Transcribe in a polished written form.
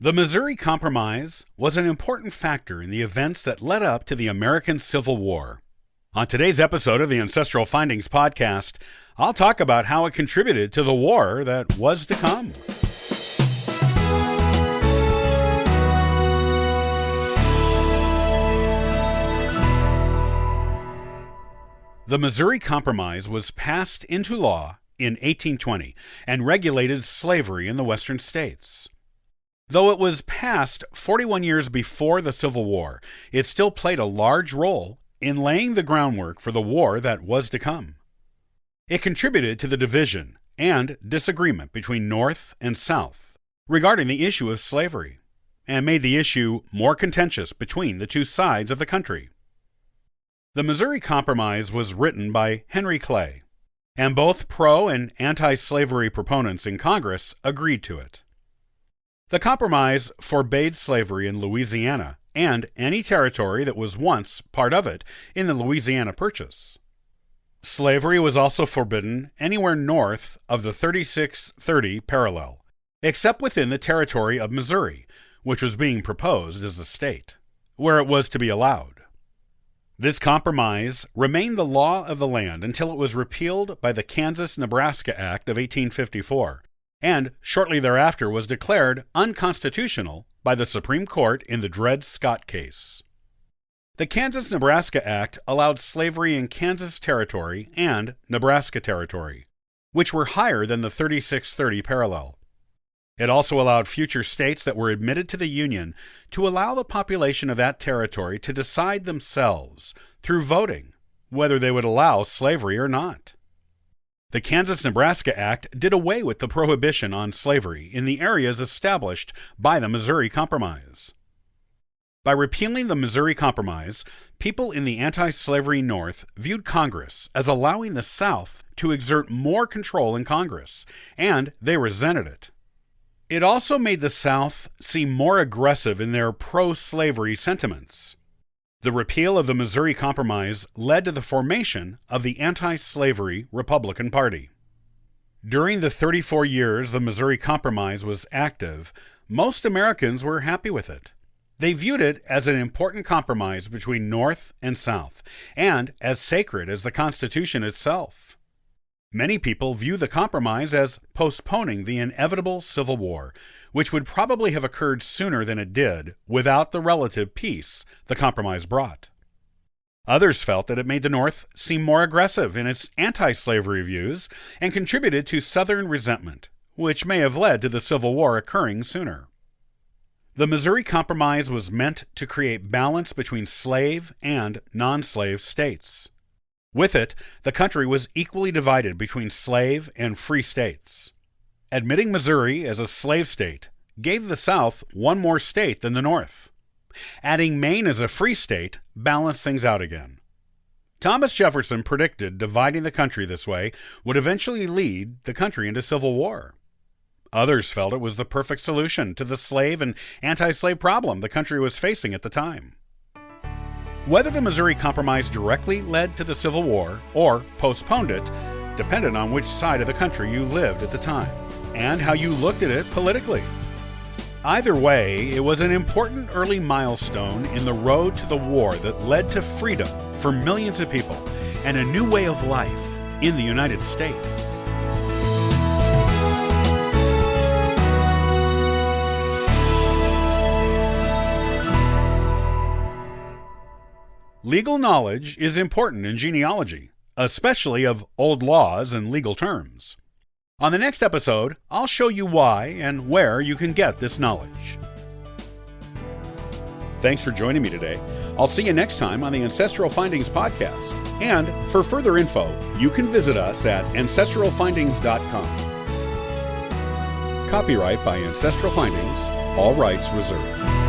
The Missouri Compromise was an important factor in the events that led up to the American Civil War. On today's episode of the Ancestral Findings podcast, I'll talk about how it contributed to the war that was to come. The Missouri Compromise was passed into law in 1820 and regulated slavery in the western states. Though it was passed 41 years before the Civil War, it still played a large role in laying the groundwork for the war that was to come. It contributed to the division and disagreement between North and South regarding the issue of slavery, and made the issue more contentious between the two sides of the country. The Missouri Compromise was written by Henry Clay, and both pro- and anti-slavery proponents in Congress agreed to it. The compromise forbade slavery in Louisiana and any territory that was once part of it in the Louisiana Purchase. Slavery was also forbidden anywhere north of the 3630 parallel, except within the territory of Missouri, which was being proposed as a state, where it was to be allowed. This compromise remained the law of the land until it was repealed by the Kansas-Nebraska Act of 1854, and shortly thereafter was declared unconstitutional by the Supreme Court in the Dred Scott case. The Kansas-Nebraska Act allowed slavery in Kansas Territory and Nebraska Territory, which were higher than the 3630 parallel. It also allowed future states that were admitted to the Union to allow the population of that territory to decide themselves, through voting, whether they would allow slavery or not. The Kansas-Nebraska Act did away with the prohibition on slavery in the areas established by the Missouri Compromise. By repealing the Missouri Compromise, people in the anti-slavery North viewed Congress as allowing the South to exert more control in Congress, and they resented it. It also made the South seem more aggressive in their pro-slavery sentiments. The repeal of the Missouri Compromise led to the formation of the anti-slavery Republican Party. During the 34 years the Missouri Compromise was active, most Americans were happy with it. They viewed it as an important compromise between North and South, and as sacred as the Constitution itself. Many people view the compromise as postponing the inevitable Civil War, which would probably have occurred sooner than it did without the relative peace the compromise brought. Others felt that it made the North seem more aggressive in its anti-slavery views and contributed to Southern resentment, which may have led to the Civil War occurring sooner. The Missouri Compromise was meant to create balance between slave and non-slave states. With it, the country was equally divided between slave and free states. Admitting Missouri as a slave state gave the South one more state than the North. Adding Maine as a free state balanced things out again. Thomas Jefferson predicted dividing the country this way would eventually lead the country into civil war. Others felt it was the perfect solution to the slave and anti-slave problem the country was facing at the time. Whether the Missouri Compromise directly led to the Civil War or postponed it depended on which side of the country you lived at the time and how you looked at it politically. Either way, it was an important early milestone in the road to the war that led to freedom for millions of people and a new way of life in the United States. Legal knowledge is important in genealogy, especially of old laws and legal terms. On the next episode, I'll show you why and where you can get this knowledge. Thanks for joining me today. I'll see you next time on the Ancestral Findings podcast. And for further info, you can visit us at ancestralfindings.com. Copyright by Ancestral Findings, all rights reserved.